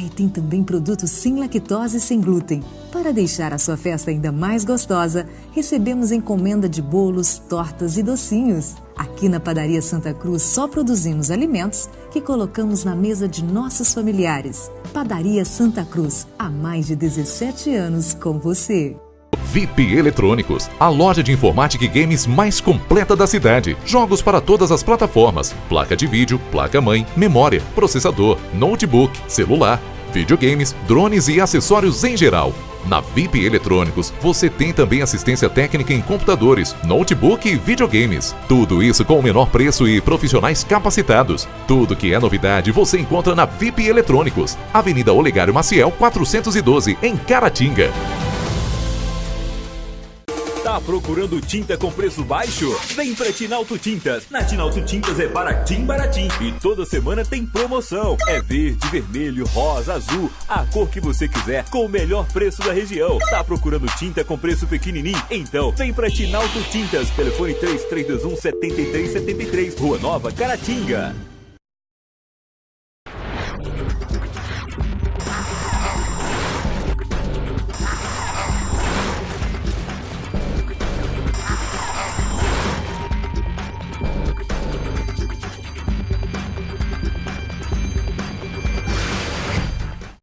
E tem também produtos sem lactose e sem glúten. Para deixar a sua festa ainda mais gostosa, recebemos encomenda de bolos, tortas e docinhos. Aqui na Padaria Santa Cruz só produzimos alimentos que colocamos na mesa de nossos familiares. Padaria Santa Cruz, há mais de 17 anos com você. VIP Eletrônicos, a loja de informática e games mais completa da cidade. Jogos para todas as plataformas, placa de vídeo, placa-mãe, memória, processador, notebook, celular, videogames, drones e acessórios em geral. Na VIP Eletrônicos, você tem também assistência técnica em computadores, notebook e videogames. Tudo isso com o menor preço e profissionais capacitados. Tudo que é novidade você encontra na VIP Eletrônicos, Avenida Olegário Maciel 412, em Caratinga. Tá procurando tinta com preço baixo? Vem pra Tinalto Tintas. Na Tinalto Tintas é baratim, baratim. E toda semana tem promoção. É verde, vermelho, rosa, azul, a cor que você quiser, com o melhor preço da região. Tá procurando tinta com preço pequenininho? Então vem pra Tinalto Tintas. Telefone 3321-7373, Rua Nova, Caratinga.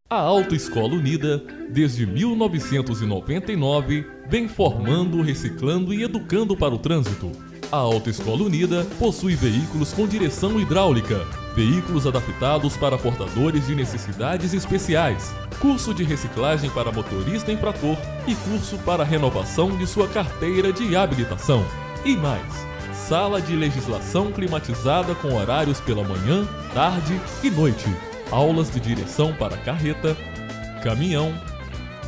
A Autoescola Unida, desde 1999, vem formando, reciclando e educando para o trânsito. A Autoescola Unida possui veículos com direção hidráulica, veículos adaptados para portadores de necessidades especiais, curso de reciclagem para motorista infrator e curso para renovação de sua carteira de habilitação. E mais, sala de legislação climatizada com horários pela manhã, tarde e noite. Aulas de direção para carreta, caminhão,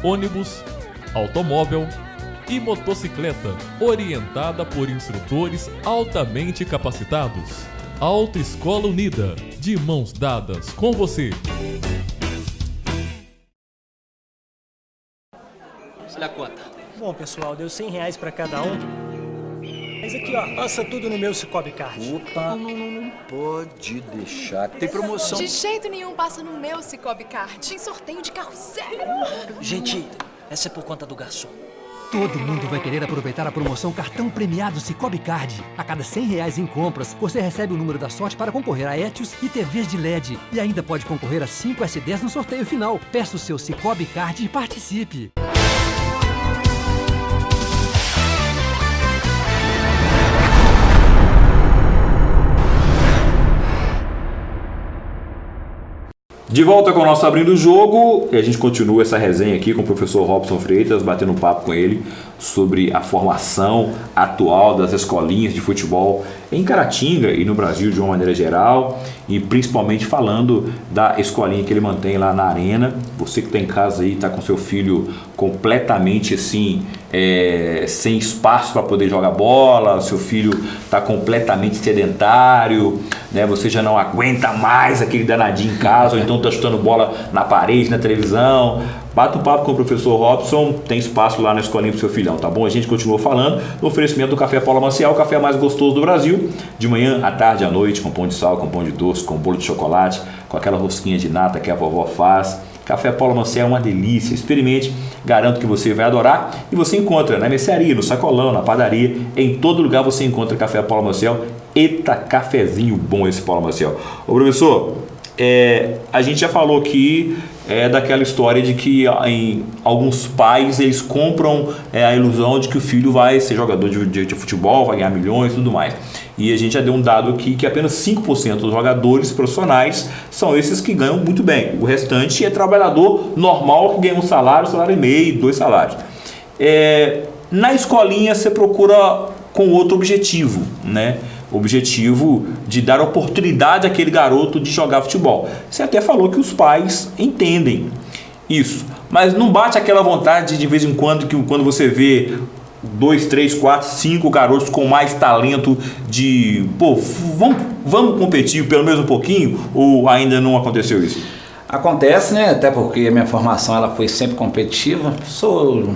ônibus, automóvel e motocicleta, orientada por instrutores altamente capacitados. Autoescola Unida, de mãos dadas com você. Olha a conta. Bom, pessoal, deu R$100 para cada um. Mas aqui, ó, passa tudo no meu Cicobi Card. Opa, não pode deixar. Tem promoção. De jeito nenhum passa no meu Cicobi Card. Tem sorteio de carro zero. Gente, essa é por conta do garçom. Todo mundo vai querer aproveitar a promoção Cartão Premiado Cicobi Card. A cada R$100 em compras, você recebe o número da sorte para concorrer a Etios e TVs de LED. E ainda pode concorrer a 5 S10 no sorteio final. Peça o seu Cicobi Card e participe. De volta com o nosso Abrindo o Jogo, e a gente continua essa resenha aqui com o professor Robson Freitas, batendo um papo com ele sobre a formação atual das escolinhas de futebol em Caratinga e no Brasil de uma maneira geral, e principalmente falando da escolinha que ele mantém lá na Arena. Você que está em casa aí, está com seu filho completamente assim, sem espaço para poder jogar bola, seu filho está completamente sedentário, né? Você já não aguenta mais aquele danadinho em casa, ou então está chutando bola na parede, na televisão. Bata um papo com o professor Robson, tem espaço lá na escolinha pro seu filhão, tá bom? A gente continua falando no oferecimento do Café Paula Maciel, o café mais gostoso do Brasil, de manhã, à tarde, à noite, com pão de sal, com pão de doce, com bolo de chocolate, com aquela rosquinha de nata que a vovó faz. Café Paula Maciel é uma delícia, experimente, garanto que você vai adorar. E você encontra na mercearia, no sacolão, na padaria, em todo lugar você encontra Café Paula Maciel. Eita, cafezinho bom esse Paula Maciel. Ô professor, a gente já falou aqui daquela história de que em alguns pais eles compram a ilusão de que o filho vai ser jogador de futebol, vai ganhar milhões e tudo mais. E a gente já deu um dado aqui que apenas 5% dos jogadores profissionais são esses que ganham muito bem. O restante é trabalhador normal que ganha um salário e meio, 2 salários. Na escolinha você procura com outro objetivo, né? Objetivo de dar oportunidade àquele garoto de jogar futebol. Você até falou que os pais entendem isso, mas não bate aquela vontade de vez em quando, que quando você vê 2, 3, 4, 5 garotos com mais talento de, vamos competir pelo menos um pouquinho, ou ainda não aconteceu isso? Acontece, né? Até porque a minha formação ela foi sempre competitiva. Sou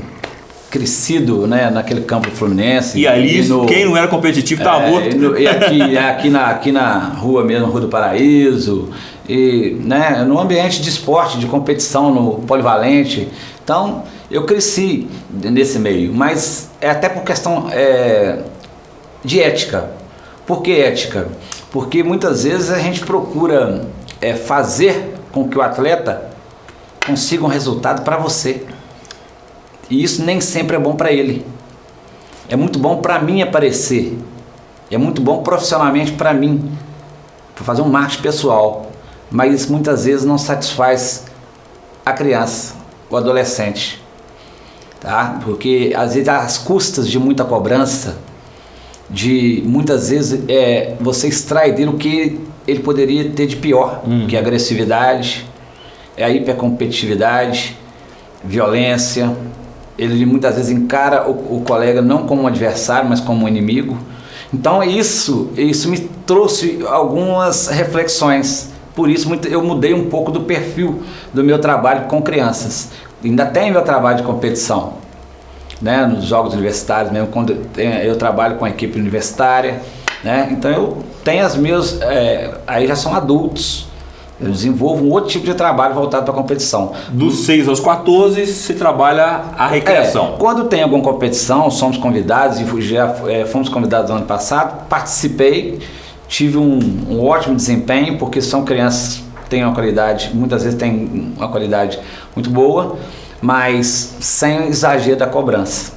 crescido, né, naquele campo do Fluminense. E ali, quem não era competitivo estava morto. E aqui na rua mesmo, Rua do Paraíso, e, né, no ambiente de esporte, de competição, no Polivalente. Então, eu cresci nesse meio, mas é até por questão de ética. Por que ética? Porque muitas vezes a gente procura fazer com que o atleta consiga um resultado para você. E isso nem sempre é bom para ele. É muito bom para mim aparecer. É muito bom profissionalmente para mim, para fazer um marketing pessoal. Mas isso muitas vezes não satisfaz a criança, o adolescente. Tá? Porque às vezes às custas de muita cobrança, de muitas vezes você extrai dele o que ele poderia ter de pior, que é a agressividade, a hipercompetitividade, violência. Ele muitas vezes encara o colega não como um adversário, mas como um inimigo. Então isso me trouxe algumas reflexões. Por isso eu mudei um pouco do perfil do meu trabalho com crianças. Ainda tenho meu trabalho de competição, né, nos jogos universitários, mesmo quando eu trabalho com a equipe universitária, né, então eu tenho as meus, aí já são adultos. Eu desenvolvo um outro tipo de trabalho voltado para a competição. Dos 6 aos 14, você trabalha a recreação. Quando tem alguma competição, somos convidados, e já fomos convidados no ano passado, participei, tive um ótimo desempenho, porque são crianças que têm uma qualidade, muitas vezes têm uma qualidade muito boa, mas sem exagero da cobrança.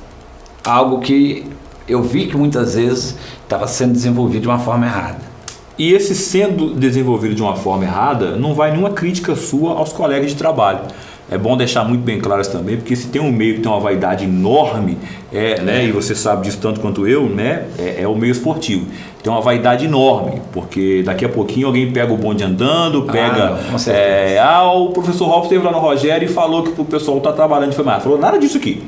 Algo que eu vi que muitas vezes estava sendo desenvolvido de uma forma errada. E esse sendo desenvolvido de uma forma errada, não vai nenhuma crítica sua aos colegas de trabalho. É bom deixar muito bem claro isso também, porque se tem um meio que tem uma vaidade enorme, né, e você sabe disso tanto quanto eu, né, é o meio esportivo. Tem uma vaidade enorme, porque daqui a pouquinho alguém pega o bonde andando, pega... o professor Robson esteve lá no Rogério e falou que o pessoal está trabalhando de enfermagem. Falou nada disso aqui.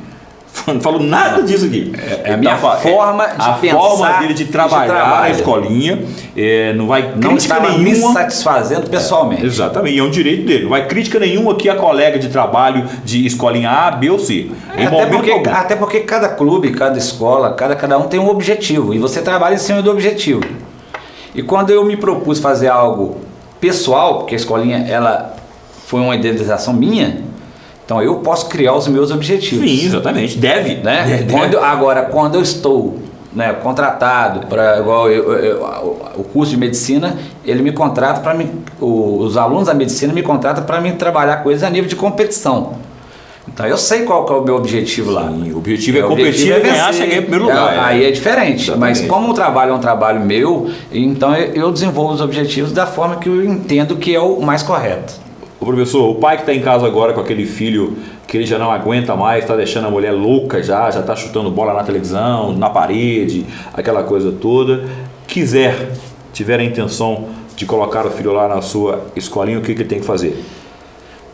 Não falou nada disso aqui. É a minha forma de pensar. A forma dele de trabalhar a escolinha. Não vai crítica não estava nenhuma. Me satisfazendo pessoalmente. Exatamente, e é um direito dele. Não vai crítica nenhuma aqui a colega de trabalho de escolinha A, B ou C. Até porque cada clube, cada escola, cada um tem um objetivo. E você trabalha em cima do objetivo. E quando eu me propus fazer algo pessoal, porque a escolinha ela foi uma idealização minha, então eu posso criar os meus objetivos. Sim, exatamente. Deve. Né? Quando eu estou, né, contratado para o curso de medicina, ele me contrata para os alunos da medicina me contratam para mim trabalhar com eles a nível de competição. Então eu sei qual que é o meu objetivo lá. Sim, o objetivo é competir e ganhar, chegar em primeiro lugar. Aí é diferente. Exatamente. Mas como o trabalho é um trabalho meu, então eu desenvolvo os objetivos da forma que eu entendo que é o mais correto. Ô professor, o pai que está em casa agora com aquele filho que ele já não aguenta mais, está deixando a mulher louca já está chutando bola na televisão, na parede, aquela coisa toda, tiver a intenção de colocar o filho lá na sua escolinha, o que ele tem que fazer?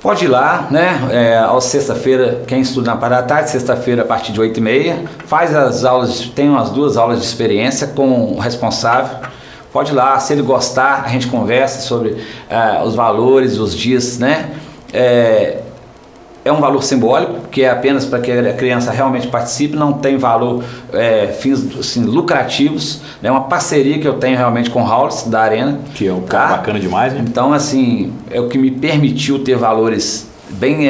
Pode ir lá, né? Sexta-feira, quem estuda na parte da tarde, sexta-feira a partir de 8h30, faz as aulas, tem umas 2 aulas de experiência com o responsável. Pode ir lá, se ele gostar, a gente conversa sobre os valores, os dias, né? É um valor simbólico, que é apenas para que a criança realmente participe, não tem valor, fins assim, lucrativos. É uma parceria que eu tenho realmente com o Raul, da Arena. Que é um cara bacana demais, né? Então, assim, é o que me permitiu ter valores bem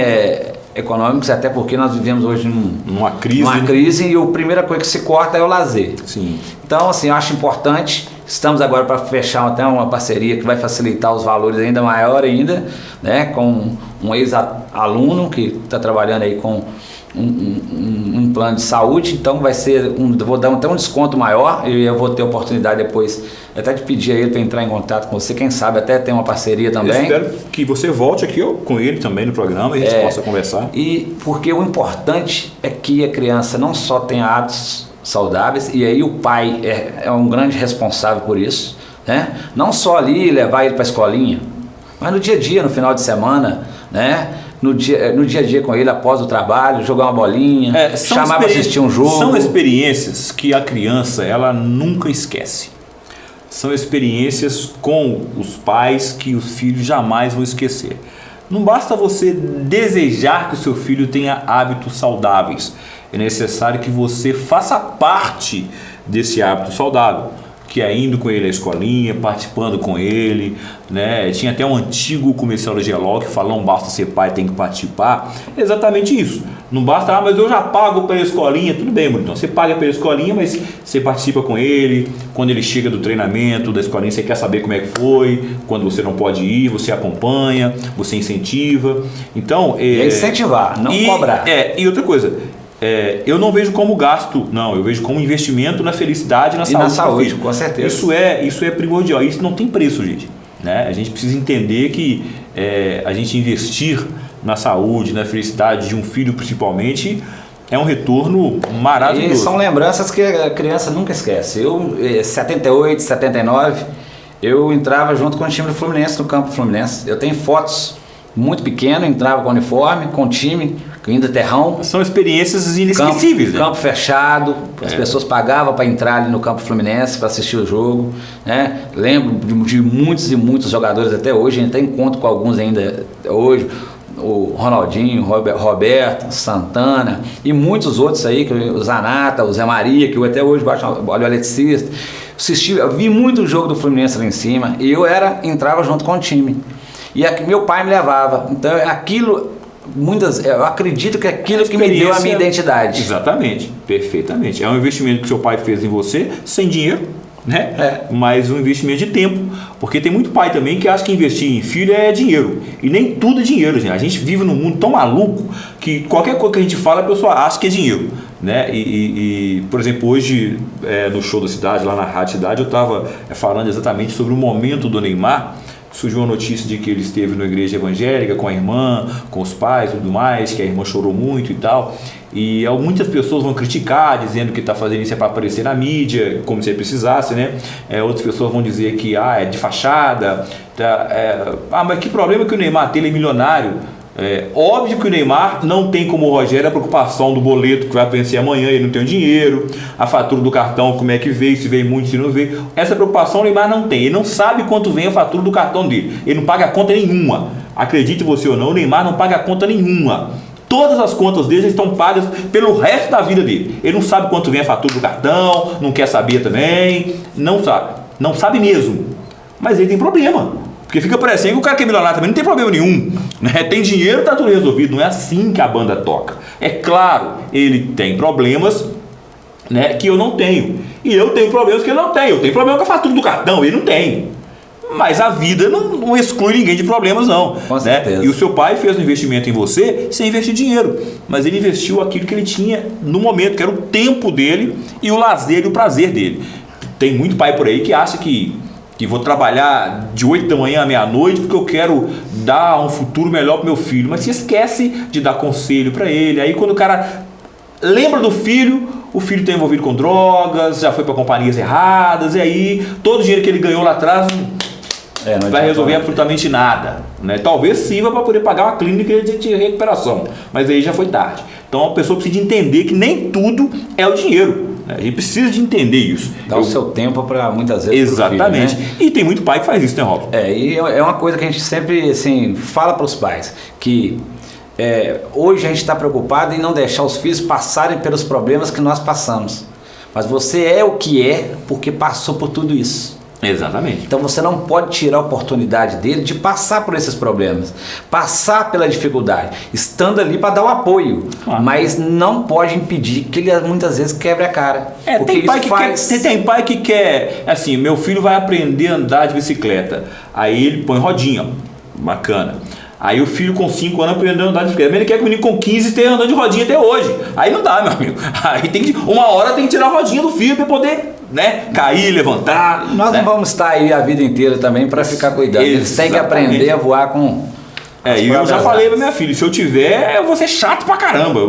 econômicos, até porque nós vivemos hoje numa crise, e a primeira coisa que se corta é o lazer. Sim. Então, assim, eu acho importante. Estamos agora para fechar até uma parceria que vai facilitar os valores ainda maior ainda, né, com um ex-aluno que está trabalhando aí com um plano de saúde, então vai ser vou dar até um desconto maior e eu vou ter oportunidade depois até de pedir a ele para entrar em contato com você, quem sabe até ter uma parceria também. Eu espero que você volte aqui com ele também no programa e a gente possa conversar. E porque o importante é que a criança não só tenha hábitos saudáveis, e aí o pai é um grande responsável por isso, né? Não só ali levar ele para a escolinha, mas no dia a dia, no final de semana, né? No dia a dia com ele após o trabalho, jogar uma bolinha, chamar para assistir um jogo. São experiências que a criança ela nunca esquece. São experiências com os pais que os filhos jamais vão esquecer. Não basta você desejar que o seu filho tenha hábitos saudáveis. É necessário que você faça parte desse hábito saudável, que é indo com ele à escolinha, participando com ele, né? Tinha até um antigo comercial da Gelol que fala, não basta ser pai, tem que participar. É exatamente isso. Não basta, mas eu já pago pela escolinha. Tudo bem, então você paga pela escolinha, mas você participa com ele. Quando ele chega do treinamento da escolinha, você quer saber como é que foi. Quando você não pode ir, você acompanha, você incentiva. Então, incentivar, não cobrar. E outra coisa, eu não vejo como gasto, não, eu vejo como investimento na felicidade e na saúde, com certeza. Isso é primordial, isso não tem preço, gente. Né? A gente precisa entender que a gente investir na saúde, na felicidade de um filho principalmente, é um retorno maravilhoso. E são lembranças que a criança nunca esquece. Eu, 78, 79, eu entrava junto com o time do Fluminense, no campo Fluminense. Eu tenho fotos muito pequeno, entrava com uniforme, com time, ainda terrão. São experiências inesquecíveis, campo fechado, as pessoas pagavam para entrar ali no campo Fluminense para assistir o jogo, né? Lembro de muitos e muitos jogadores até hoje, a gente tem encontro com alguns ainda hoje, o Ronaldinho, Roberto, Santana e muitos outros aí, o Zanata, o Zé Maria, que eu até hoje olho o eletricista. Eu vi muito jogo do Fluminense lá em cima e eu entrava junto com o time. E meu pai me levava. Então eu acredito que é aquilo que me deu a minha identidade. Exatamente, perfeitamente. É um investimento que seu pai fez em você, sem dinheiro, né? Mas um investimento de tempo. Porque tem muito pai também que acha que investir em filho é dinheiro. E nem tudo é dinheiro, gente. A gente vive num mundo tão maluco que qualquer coisa que a gente fala, a pessoa acha que é dinheiro. né? Por exemplo, hoje no show da cidade, lá na Rádio Cidade, eu estava falando exatamente sobre o momento do Neymar. Surgiu a notícia de que ele esteve na igreja evangélica com a irmã, com os pais e tudo mais, que a irmã chorou muito e tal. E muitas pessoas vão criticar, dizendo que está fazendo isso para aparecer na mídia, como se ele precisasse, né? Outras pessoas vão dizer que é de fachada. Mas que problema que o Neymar tem, ele é milionário. Óbvio que o Neymar não tem como o Rogério a preocupação do boleto que vai vencer amanhã, ele não tem o dinheiro, a fatura do cartão, como é que veio, se veio muito, se não veio. Essa preocupação o Neymar não tem, ele não sabe quanto vem a fatura do cartão dele, ele não paga conta nenhuma. Acredite você ou não, o Neymar não paga conta nenhuma. Todas as contas dele estão pagas pelo resto da vida dele. Ele não sabe quanto vem a fatura do cartão, não quer saber também, não sabe mesmo. Mas ele tem problema. Porque fica parecendo que o cara que é milionário também não tem problema nenhum, né? Tem dinheiro, tá tudo resolvido. Não é assim que a banda toca. É claro, ele tem problemas, né, que eu não tenho. E eu tenho problemas que ele não tem. Eu tenho problema com a fatura do cartão, ele não tem. Mas a vida não exclui ninguém de problemas, não. Com certeza. Né? E o seu pai fez um investimento em você sem investir dinheiro. Mas ele investiu aquilo que ele tinha no momento, que era o tempo dele e o lazer e o prazer dele. Tem muito pai por aí que acha que vou trabalhar de 8 da manhã à meia-noite porque eu quero dar um futuro melhor para meu filho, mas se esquece de dar conselho para ele. Aí quando o cara lembra do filho, o filho está envolvido com drogas, já foi para companhias erradas, e aí todo o dinheiro que ele ganhou lá atrás não vai resolver absolutamente nada, né? Talvez sirva para poder pagar uma clínica de recuperação, mas aí já foi tarde. Então a pessoa precisa entender que nem tudo é o dinheiro. A gente precisa de entender isso. Dá o seu tempo para muitas vezes. Exatamente. Filho, né? E tem muito pai que faz isso, né, Rob? E é uma coisa que a gente sempre assim, fala para os pais, que hoje a gente está preocupado em não deixar os filhos passarem pelos problemas que nós passamos. Mas você é o que é porque passou por tudo isso. Exatamente. Então você não pode tirar a oportunidade dele de passar por esses problemas, passar pela dificuldade, estando ali para dar o apoio, mas não pode impedir que ele muitas vezes quebre a cara. Tem pai que quer, assim, meu filho vai aprender a andar de bicicleta, aí ele põe rodinha, bacana. Aí o filho com 5 anos aprendeu a andar de bicicleta, mas ele quer que o menino com 15 esteja andando de rodinha até hoje. Aí não dá, meu amigo. Aí uma hora tem que tirar a rodinha do filho para poder, né, cair, levantar. Nós não vamos estar aí a vida inteira também para ficar cuidando. Eles têm que aprender a voar com... E eu já falei pra minha filha, se eu tiver, eu vou ser chato pra caramba.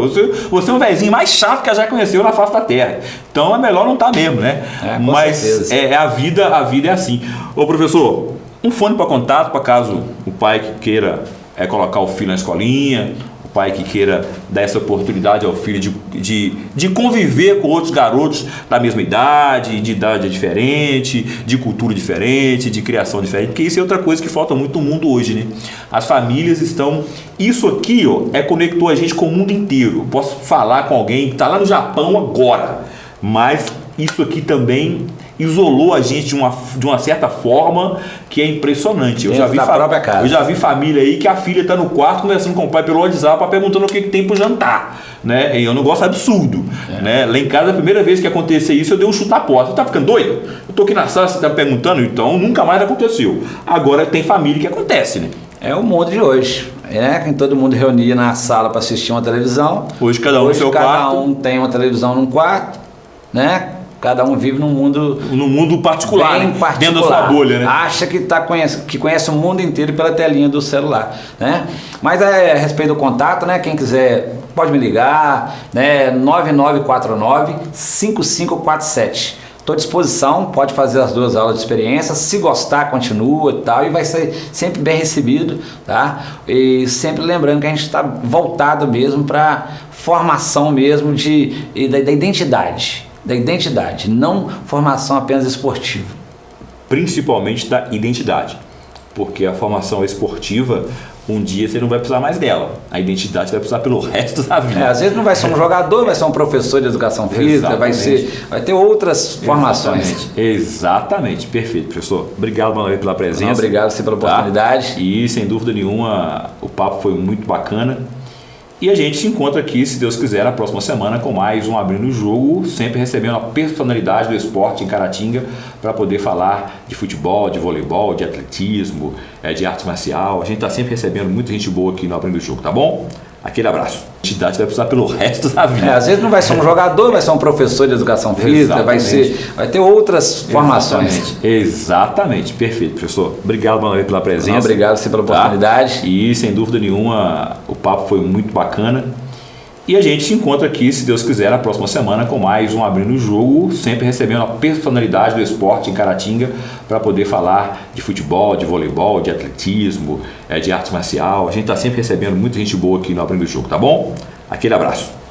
Você é um velhinho mais chato que ela já conheceu na face da terra. Então é melhor não estar mesmo, né? Mas certeza. A vida é assim. Ô professor, um fone para contato, para caso o pai que queira colocar o filho na escolinha, o pai que queira dar essa oportunidade ao filho de conviver com outros garotos da mesma idade, de idade diferente, de cultura diferente, de criação diferente, porque isso é outra coisa que falta muito no mundo hoje, né? As famílias estão... Isso aqui, conectou a gente com o mundo inteiro. Eu posso falar com alguém que está lá no Japão agora, mas isso aqui também isolou a gente de uma certa forma que é impressionante. Eu já vi família aí que a filha está no quarto conversando com o pai pelo WhatsApp, perguntando o que tem pro jantar, né? E eu não gosto absurdo, né? Lá em casa, a primeira vez que aconteceu isso, eu dei um chute à porta. Você tá ficando doido? Eu tô aqui na sala, você tá perguntando, então nunca mais aconteceu. Agora tem família que acontece, né? É o mundo de hoje, que todo mundo reunia na sala para assistir uma televisão. Hoje cada um no seu quarto. Cada um tem uma televisão num quarto, né? Cada um vive num mundo particular, bem particular, dentro da sua bolha, né? Acha que conhece o mundo inteiro pela telinha do celular, né? Mas a respeito do contato, né? Quem quiser pode me ligar, né? 9949-5547. Estou à disposição, pode fazer as 2 aulas de experiência, se gostar, continua e tal, e vai ser sempre bem recebido, tá? E sempre lembrando que a gente está voltado mesmo para formação mesmo da identidade, não formação apenas esportiva. Principalmente da identidade, porque a formação esportiva, um dia você não vai precisar mais dela. A identidade vai precisar pelo resto da vida. Às vezes não vai ser um jogador, vai ser um professor de educação física, vai ter outras formações. Exatamente, perfeito, professor. Obrigado mais uma vez pela presença. Obrigado você pela oportunidade. E sem dúvida nenhuma, o papo foi muito bacana. E a gente se encontra aqui, se Deus quiser, na próxima semana com mais um Abrindo o Jogo, sempre recebendo a personalidade do esporte em Caratinga para poder falar de futebol, de voleibol, de atletismo, de arte marcial. A gente está sempre recebendo muita gente boa aqui no Abrindo o Jogo, tá bom? Aquele abraço. A entidade vai precisar pelo resto da vida. Às vezes não vai ser um jogador, vai ser um professor de educação física, vai ter outras formações. Exatamente, perfeito, professor. Obrigado pela presença. Não, obrigado pela oportunidade. E sem dúvida nenhuma, o papo foi muito bacana. E a gente se encontra aqui, se Deus quiser, na próxima semana com mais um Abrindo o Jogo, sempre recebendo a personalidade do esporte em Caratinga para poder falar de futebol, de voleibol, de atletismo, de arte marcial. A gente está sempre recebendo muita gente boa aqui no Abrindo o Jogo, tá bom? Aquele abraço.